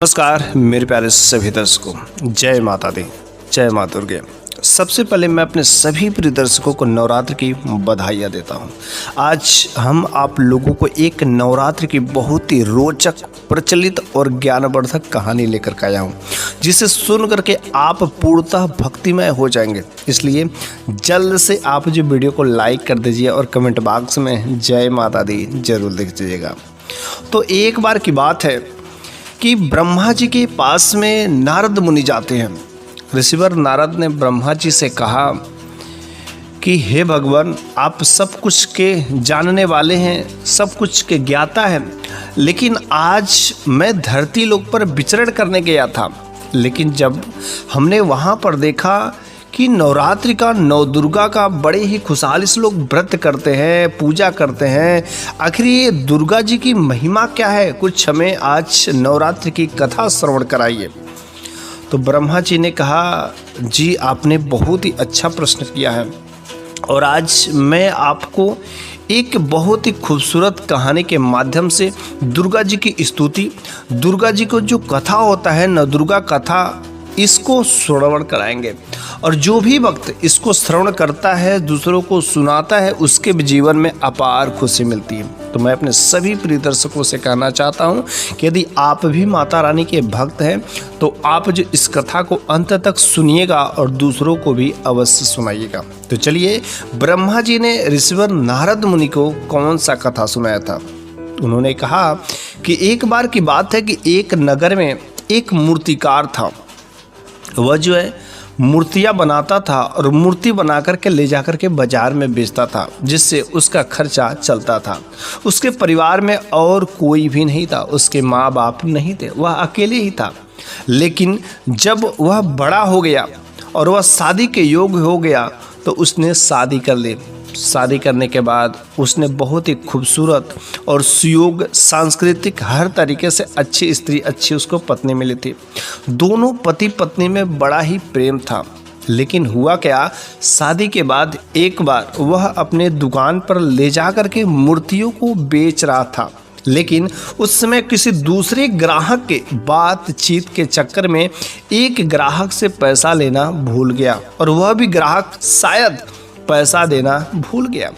नमस्कार मेरे प्यारे सभी दर्शकों, जय माता दी, जय माँ दुर्गे। सबसे पहले मैं अपने सभी प्रिय दर्शकों को नवरात्र की बधाइयाँ देता हूँ। आज हम आप लोगों को एक नवरात्र की बहुत ही रोचक, प्रचलित और ज्ञानवर्धक कहानी लेकर के आया हूँ, जिसे सुन करके आप पूर्णतः भक्तिमय हो जाएंगे। इसलिए जल्द से आप जो वीडियो को लाइक कर दीजिए और कमेंट बॉक्स में जय माता दी जरूर लिख दीजिएगा। तो एक बार की बात है कि ब्रह्मा जी के पास में नारद मुनि जाते हैं। ऋषिवर नारद ने ब्रह्मा जी से कहा कि हे भगवान, आप सब कुछ के जानने वाले हैं, सब कुछ के ज्ञाता हैं, लेकिन आज मैं धरती लोक पर विचरण करने गया था, लेकिन जब हमने वहाँ पर देखा कि नवरात्रि का, नव दुर्गा का बड़े ही खुशहाली से लोग व्रत करते हैं, पूजा करते हैं। आखिर ये दुर्गा जी की महिमा क्या है, कुछ हमें आज नवरात्रि की कथा श्रवण कराइए। तो ब्रह्मा जी ने कहा, जी आपने बहुत ही अच्छा प्रश्न किया है और आज मैं आपको एक बहुत ही खूबसूरत कहानी के माध्यम से दुर्गा जी की स्तुति, दुर्गा जी को जो कथा होता है, नवदुर्गा कथा, इसको श्रवण कराएंगे। और जो भी भक्त इसको श्रवण करता है, दूसरों को सुनाता है, उसके भी जीवन में अपार खुशी मिलती है। तो मैं अपने सभी प्रिय दर्शकों से कहना चाहता हूं कि यदि आप भी माता रानी के भक्त हैं तो आप जो इस कथा को अंत तक सुनिएगा और दूसरों को भी अवश्य सुनाइएगा। तो चलिए, ब्रह्मा जी ने ऋषिवर नारद मुनि को कौन सा कथा सुनाया था। उन्होंने कहा कि एक बार की बात है कि एक नगर में एक मूर्तिकार था। वह जो है मूर्तियाँ बनाता था और मूर्ति बना करके ले जा करके बाजार में बेचता था, जिससे उसका खर्चा चलता था। उसके परिवार में और कोई भी नहीं था, उसके माँ बाप नहीं थे, वह अकेले ही था। लेकिन जब वह बड़ा हो गया और वह शादी के योग्य हो गया तो उसने शादी कर ली। शादी करने के बाद उसने बहुत ही खूबसूरत और सुयोग्य, सांस्कृतिक, हर तरीके से अच्छी स्त्री, अच्छी उसको पत्नी मिली थी। दोनों पति पत्नी में बड़ा ही प्रेम था। लेकिन हुआ क्या, शादी के बाद एक बार वह अपने दुकान पर ले जा करके मूर्तियों को बेच रहा था, लेकिन उस समय किसी दूसरे ग्राहक के बातचीत के चक्कर में एक ग्राहक से पैसा लेना भूल गया और वह भी ग्राहक शायद पैसा देना भूल गया।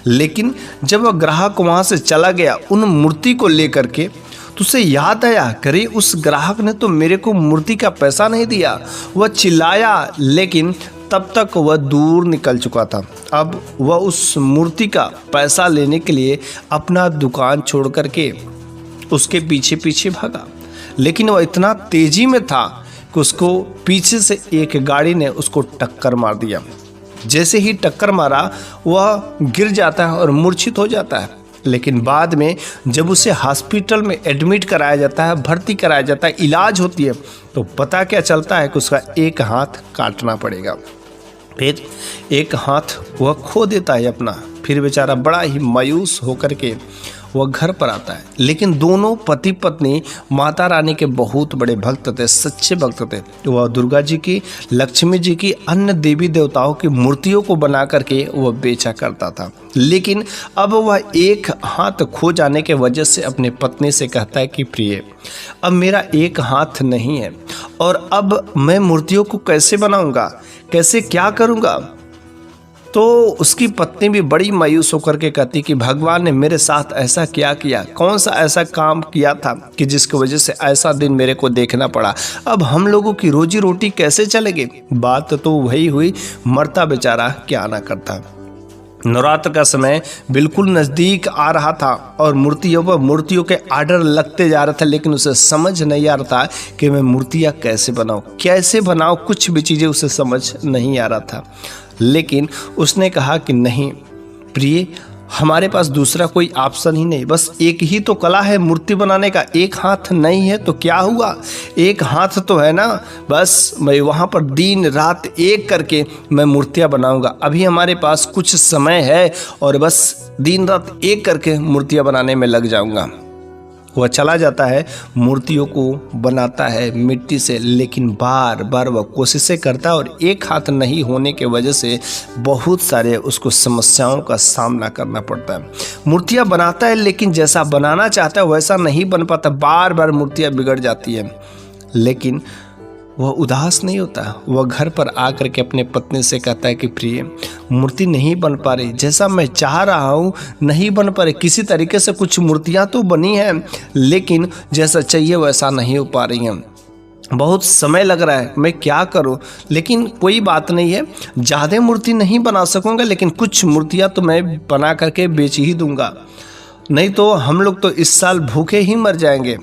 लेकिन जब वह ग्राहक वहाँ से चला गया उन मूर्ति को लेकर के, तो उसे याद आया, करे उस ग्राहक ने तो मेरे को मूर्ति का पैसा नहीं दिया। वह चिल्लाया, लेकिन तब तक वह दूर निकल चुका था। अब वह उस मूर्ति का पैसा लेने के लिए अपना दुकान छोड़ करके उसके पीछे पीछे भागा, लेकिन वह इतना तेजी में था कि उसको पीछे से एक गाड़ी ने उसको टक्कर मार दिया। जैसे ही टक्कर मारा वह गिर जाता है और मूर्छित हो जाता है। लेकिन बाद में जब उसे हॉस्पिटल में एडमिट कराया जाता है, भर्ती कराया जाता है, इलाज होती है, तो पता क्या चलता है कि उसका एक हाथ काटना पड़ेगा। फिर एक हाथ वह खो देता है अपना। फिर बेचारा बड़ा ही मायूस होकर के वह घर पर आता है। लेकिन दोनों पति पत्नी माता रानी के बहुत बड़े भक्त थे, सच्चे भक्त थे। वह दुर्गा जी की, लक्ष्मी जी की, अन्य देवी देवताओं की मूर्तियों को बना करके वह बेचा करता था। लेकिन अब वह एक हाथ खो जाने के वजह से अपने पत्नी से कहता है कि प्रिय, अब मेरा एक हाथ नहीं है और अब मैं मूर्तियों को कैसे बनाऊंगा, कैसे क्या करूंगा। तो उसकी पत्नी भी बड़ी मायूस होकर के कहती कि भगवान ने मेरे साथ ऐसा क्या किया, कौन सा ऐसा काम किया था कि जिसकी वजह से ऐसा दिन मेरे को देखना पड़ा। अब हम लोगों की रोजी रोटी कैसे चलेगी। बात तो वही हुई, मरता बेचारा क्या ना करता। नवरात्र का समय बिल्कुल नज़दीक आ रहा था और मूर्तियों के आर्डर लगते जा रहा था, लेकिन उसे समझ नहीं आ रहा था कि मैं मूर्तियाँ कैसे बनाऊँ, कुछ भी चीज़ें उसे समझ नहीं आ रहा था। लेकिन उसने कहा कि नहीं प्रिय, हमारे पास दूसरा कोई ऑप्शन ही नहीं, बस एक ही तो कला है मूर्ति बनाने का। एक हाथ नहीं है तो क्या हुआ, एक हाथ तो है ना, बस मैं वहाँ पर दिन रात एक करके मैं मूर्तियाँ बनाऊंगा। अभी हमारे पास कुछ समय है और बस दिन रात एक करके मूर्तियाँ बनाने में लग जाऊंगा। वह चला जाता है, मूर्तियों को बनाता है मिट्टी से, लेकिन बार बार वह कोशिशें करता है और एक हाथ नहीं होने के वजह से बहुत सारे उसको समस्याओं का सामना करना पड़ता है। मूर्तियाँ बनाता है लेकिन जैसा बनाना चाहता है वैसा नहीं बन पाता, बार बार मूर्तियाँ बिगड़ जाती हैं। लेकिन वह उदास नहीं होता, वह घर पर आकर के अपने पत्नी से कहता है कि प्रिय, मूर्ति नहीं बन पा रही, जैसा मैं चाह रहा हूँ नहीं बन पा रही। किसी तरीके से कुछ मूर्तियाँ तो बनी हैं लेकिन जैसा चाहिए वैसा नहीं हो पा रही हैं, बहुत समय लग रहा है, मैं क्या करूं। लेकिन कोई बात नहीं है, ज़्यादा मूर्ति नहीं बना सकूंगा लेकिन कुछ मूर्तियां तो मैं बना करके बेच ही दूंगा, नहीं तो हम लोग तो इस साल भूखे ही मर जाएंगे।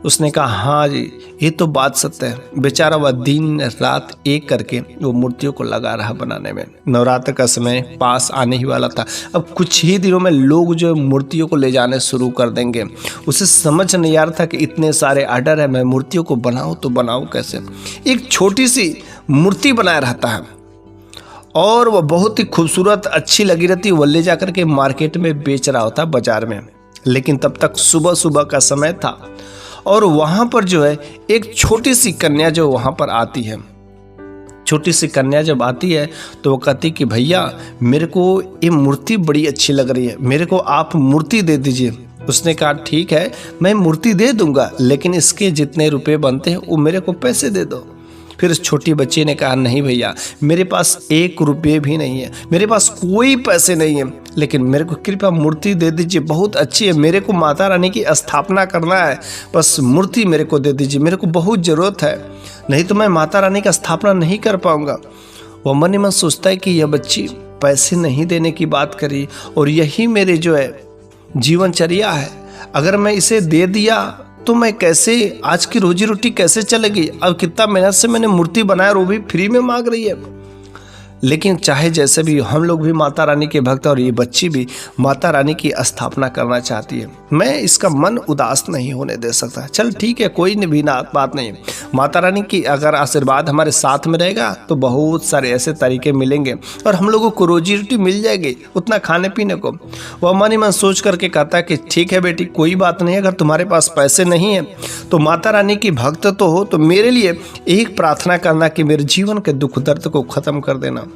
उसने कहा हाँ जी, ये तो बात सत्य है। बेचारा वह दिन रात एक करके वो मूर्तियों को लगा रहा बनाने में। नवरात्र का समय पास आने ही वाला था, अब कुछ ही दिनों में लोग जो मूर्तियों को ले जाने शुरू कर देंगे। उसे समझ नहीं आ रहा था कि इतने सारे आर्डर है, मैं मूर्तियों को बनाऊं तो बनाऊं कैसे। एक छोटी सी मूर्ति बनाया रहता है और वह बहुत ही खूबसूरत अच्छी लगी रहती है, वह ले जा करके मार्केट में बेच रहा होता बाजार में। लेकिन तब तक सुबह सुबह का समय था और वहाँ पर जो है एक छोटी सी कन्या जो वहाँ पर आती है। छोटी सी कन्या जब आती है तो वो कहती कि भैया मेरे को ये मूर्ति बड़ी अच्छी लग रही है, मेरे को आप मूर्ति दे दीजिए। उसने कहा ठीक है, मैं मूर्ति दे दूंगा लेकिन इसके जितने रुपए बनते हैं वो मेरे को पैसे दे दो। फिर उस छोटी बच्ची ने कहा नहीं भैया, मेरे पास 1 रुपये भी नहीं है, मेरे पास कोई पैसे नहीं है, लेकिन मेरे को कृपया मूर्ति दे दीजिए, बहुत अच्छी है, मेरे को माता रानी की स्थापना करना है, बस मूर्ति मेरे को दे दीजिए, मेरे को बहुत ज़रूरत है, नहीं तो मैं माता रानी का स्थापना नहीं कर पाऊँगा। वह मन ही मन सोचता है कि यह बच्ची पैसे नहीं देने की बात करी और यही मेरे जो है जीवनचर्या है, अगर मैं इसे दे दिया तो मैं कैसे, आज की रोजी रोटी कैसे चलेगी। अब कितना मेहनत से मैंने मूर्ति बनाया और वो भी फ्री में मांग रही है। लेकिन चाहे जैसे भी हम लोग भी माता रानी के भक्त और ये बच्ची भी माता रानी की स्थापना करना चाहती है, मैं इसका मन उदास नहीं होने दे सकता। चल ठीक है, कोई भी बात नहीं, माता रानी की अगर आशीर्वाद हमारे साथ में रहेगा तो बहुत सारे ऐसे तरीके मिलेंगे और हम लोगों को रोजी रोटी मिल जाएगी उतना खाने पीने को। वह मन ही मन सोच करके कहता है कि ठीक है बेटी, कोई बात नहीं, अगर तुम्हारे पास पैसे नहीं है तो माता रानी की भक्त तो हो, तो मेरे लिए एक प्रार्थना करना कि मेरे जीवन के दुख दर्द को ख़त्म कर देना।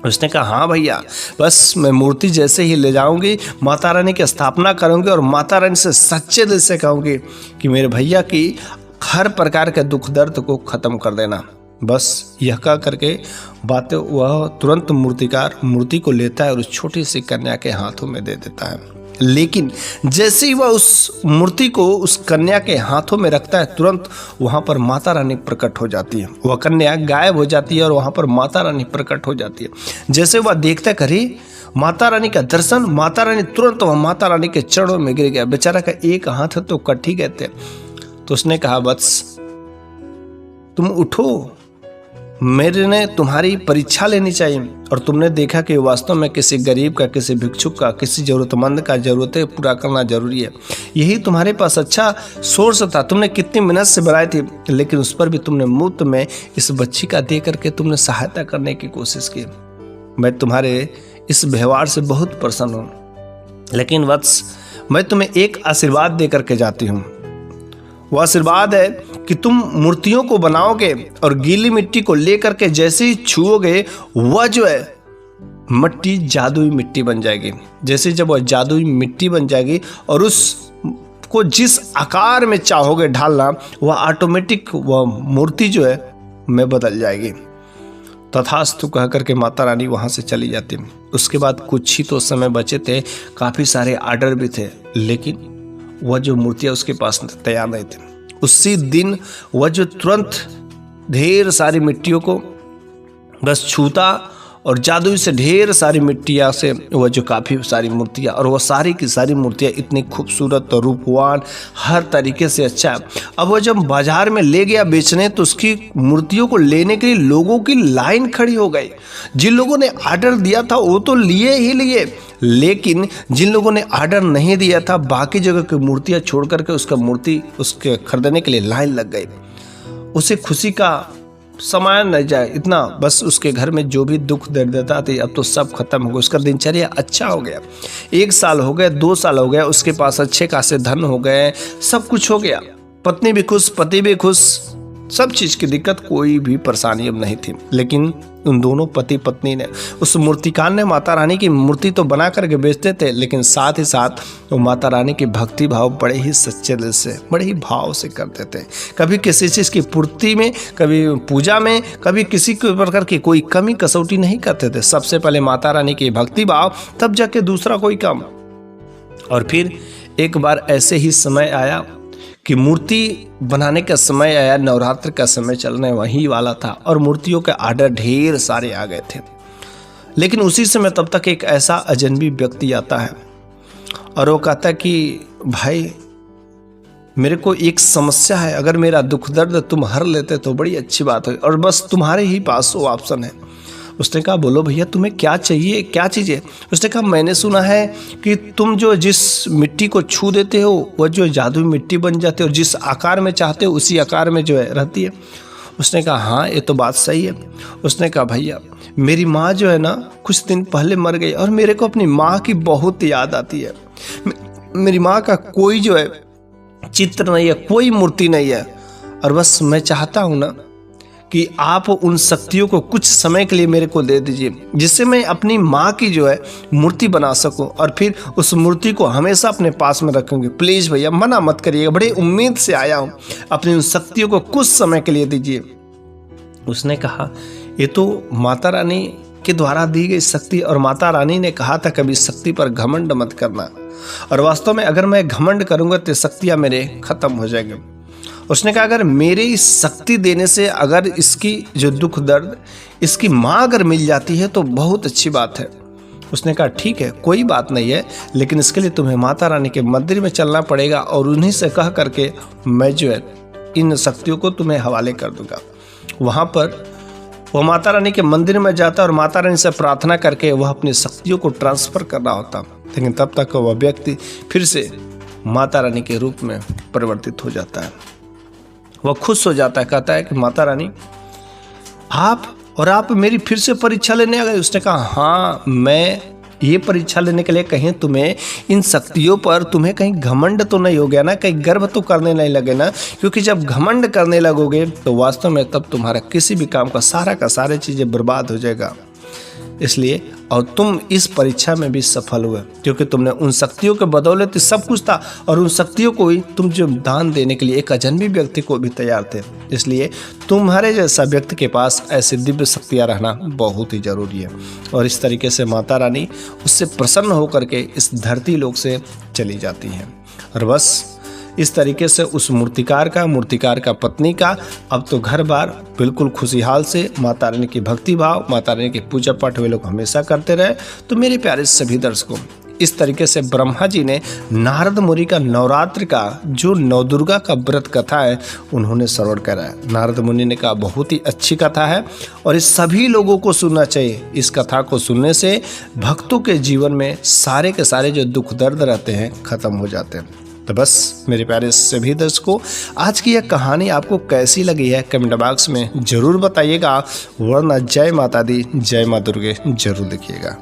उसने कहा हाँ भैया, बस मैं मूर्ति जैसे ही ले जाऊंगी, माता रानी की स्थापना करूंगी और माता रानी से सच्चे दिल से कहूंगी कि मेरे भैया की हर प्रकार के दुख दर्द को ख़त्म कर देना। बस यह कह करके बातें वह तुरंत मूर्तिकार मूर्ति को लेता है और उस छोटी सी कन्या के हाथों में दे देता है। लेकिन जैसे ही वह उस मूर्ति को उस कन्या के हाथों में रखता है, तुरंत वहाँ पर माता रानी प्रकट हो जाती है। वह कन्या गायब हो जाती है और वहाँ पर माता रानी प्रकट हो जाती है। जैसे वह देखता करे माता रानी का दर्शन, माता रानी तुरंत वह माता रानी के चरणों में गिर गया। बेचारा का एक हाथ तो कट ही गए थे। तो उसने कहा वत्स तुम उठो, मेरे ने तुम्हारी परीक्षा लेनी चाहिए। और तुमने देखा कि वास्तव में किसी गरीब का, किसी भिक्षुक का, किसी ज़रूरतमंद का ज़रूरतें पूरा करना जरूरी है। यही तुम्हारे पास अच्छा सोर्स था, तुमने कितनी मेहनत से बनाई थी, लेकिन उस पर भी तुमने मुफ्त में इस बच्ची का दे करके तुमने सहायता करने की कोशिश की। मैं तुम्हारे इस व्यवहार से बहुत प्रसन्न हूँ, लेकिन वत्स मैं तुम्हें एक आशीर्वाद दे करके जाती हूँ। वो आशीर्वाद है कि तुम मूर्तियों को बनाओगे और गीली मिट्टी को लेकर के जैसे ही छुओगे वह जो है मिट्टी जादुई मिट्टी बन जाएगी। जैसे जब वह जादुई मिट्टी बन जाएगी और उसको जिस आकार में चाहोगे ढालना, वह ऑटोमेटिक वह मूर्ति जो है में बदल जाएगी। तथास्तु कह करके माता रानी वहाँ से चली जाती। उसके बाद कुछ ही तो समय बचे थे, काफ़ी सारे आर्डर भी थे, लेकिन वह जो मूर्तियाँ उसके पास तैयार नहीं थी। उसी दिन वह जो तुरंत ढेर सारी मिट्टियों को बस छूता और जादू से ढेर सारी मिट्टियाँ से वह जो काफ़ी सारी मूर्तियाँ, और वह सारी की सारी मूर्तियाँ इतनी खूबसूरत और रूपवान, हर तरीके से अच्छा। अब वह जब बाजार में ले गया बेचने तो उसकी मूर्तियों को लेने के लिए लोगों की लाइन खड़ी हो गई। जिन लोगों ने आर्डर दिया था वो तो लिए ही लिए, लेकिन जिन लोगों ने आर्डर नहीं दिया था बाकी जगह की मूर्तियाँ छोड़ करके उसका मूर्ति उसके खरीदने के लिए लाइन लग गई। उसे खुशी का समाया न जाए इतना, बस उसके घर में जो भी दुख दर्द देता था अब तो सब खत्म हो गया। उसका दिनचर्या अच्छा हो गया, 1 साल हो गया, 2 साल हो गया, उसके पास अच्छे खासे धन हो गए, सब कुछ हो गया, पत्नी भी खुश, पति भी खुश, सब चीज़ की दिक्कत, कोई भी परेशानी अब नहीं थी। लेकिन उन दोनों पति पत्नी ने, उस मूर्तिकार ने माता रानी की मूर्ति तो बना करके बेचते थे, लेकिन साथ ही साथ वो माता रानी की भक्ति भाव बड़े ही सच्चे दिल से, बड़े ही भाव से करते थे। कभी किसी चीज़ की पूर्ति में, कभी पूजा में, कभी किसी प्रकार की कोई कमी कसौटी नहीं करते थे। सबसे पहले माता रानी की भक्ति भाव, तब जाके दूसरा कोई काम। और फिर एक बार ऐसे ही समय आया कि मूर्ति बनाने का समय आया, नवरात्र का समय चलने वही वाला था और मूर्तियों के आर्डर ढेर सारे आ गए थे। लेकिन उसी समय तब तक एक ऐसा अजनबी व्यक्ति आता है और वो कहता है कि भाई मेरे को एक समस्या है, अगर मेरा दुख दर्द तुम हर लेते तो बड़ी अच्छी बात है और बस तुम्हारे ही पास वो ऑप्शन है। उसने कहा बोलो भैया तुम्हें क्या चाहिए, क्या चीज़ है? उसने कहा मैंने सुना है कि तुम जो जिस मिट्टी को छू देते हो वह जो जादुई मिट्टी बन जाती है और जिस आकार में चाहते हो उसी आकार में जो है रहती है। उसने कहा हाँ ये तो बात सही है। उसने कहा भैया मेरी माँ जो है ना कुछ दिन पहले मर गई और मेरे को अपनी माँ की बहुत याद आती है। मेरी माँ का कोई जो है चित्र नहीं है, कोई मूर्ति नहीं है और बस मैं चाहता हूँ ना कि आप उन शक्तियों को कुछ समय के लिए मेरे को दे दीजिए, जिससे मैं अपनी माँ की जो है मूर्ति बना सकूं और फिर उस मूर्ति को हमेशा अपने पास में रखूंगी। प्लीज़ भैया मना मत करिएगा, बड़े उम्मीद से आया हूँ, अपनी उन शक्तियों को कुछ समय के लिए दीजिए। उसने कहा ये तो माता रानी के द्वारा दी गई शक्ति और माता रानी ने कहा था कभी शक्ति पर घमंड मत करना, और वास्तव में अगर मैं घमंड करूँगा तो शक्तियाँ मेरे खत्म हो जाएंगी। उसने कहा अगर मेरे इस शक्ति देने से अगर इसकी जो दुख दर्द इसकी माँ अगर मिल जाती है तो बहुत अच्छी बात है। उसने कहा ठीक है कोई बात नहीं है, लेकिन इसके लिए तुम्हें माता रानी के मंदिर में चलना पड़ेगा और उन्हीं से कह करके मैं जो है इन शक्तियों को तुम्हें हवाले कर दूंगा। वहाँ पर वह माता रानी के मंदिर में जाता और माता रानी से प्रार्थना करके वह अपनी शक्तियों को ट्रांसफ़र कर रहा होता, लेकिन तब तक वह व्यक्ति फिर से माता रानी के रूप में परिवर्तित हो जाता है। वह खुश हो जाता है, कहता है कि माता रानी आप मेरी फिर से परीक्षा लेने आ गए। उसने कहा हाँ मैं ये परीक्षा लेने के लिए कहीं तुम्हें इन शक्तियों पर तुम्हें कहीं घमंड तो नहीं हो गया ना, कहीं गर्व तो करने नहीं लगे ना, क्योंकि जब घमंड करने लगोगे तो वास्तव में तब तुम्हारा किसी भी काम का सारी चीज़ें बर्बाद हो जाएगा। इसलिए और तुम इस परीक्षा में भी सफल हुए क्योंकि तुमने उन शक्तियों के बदौलत सब कुछ था और उन शक्तियों को ही तुम जो दान देने के लिए एक अजनबी व्यक्ति को भी तैयार थे। इसलिए तुम्हारे जैसा व्यक्ति के पास ऐसी दिव्य शक्तियाँ रहना बहुत ही जरूरी है। और इस तरीके से माता रानी उससे प्रसन्न होकर के इस धरती लोक से चली जाती है और बस इस तरीके से उस मूर्तिकार का पत्नी का अब तो घर बार बिल्कुल खुशहाल से माता रानी की भक्ति भाव, माता रानी की पूजा पाठ वे लोग हमेशा करते रहे। तो मेरे प्यारे सभी दर्शकों इस तरीके से ब्रह्मा जी ने नारद मुनि का नवरात्र का जो नवदुर्गा का व्रत कथा है उन्होंने श्रवण कराया। नारद मुनि ने कहा बहुत ही अच्छी कथा है और इस सभी लोगों को सुनना चाहिए। इस कथा को सुनने से भक्तों के जीवन में सारे के सारे जो दुख दर्द रहते हैं खत्म हो जाते हैं। तो बस मेरे प्यारे सभी दर्शकों आज की यह कहानी आपको कैसी लगी है कमेंट बॉक्स में जरूर बताइएगा, वरना जय माता दी जय माँ दुर्गे जरूर लिखिएगा।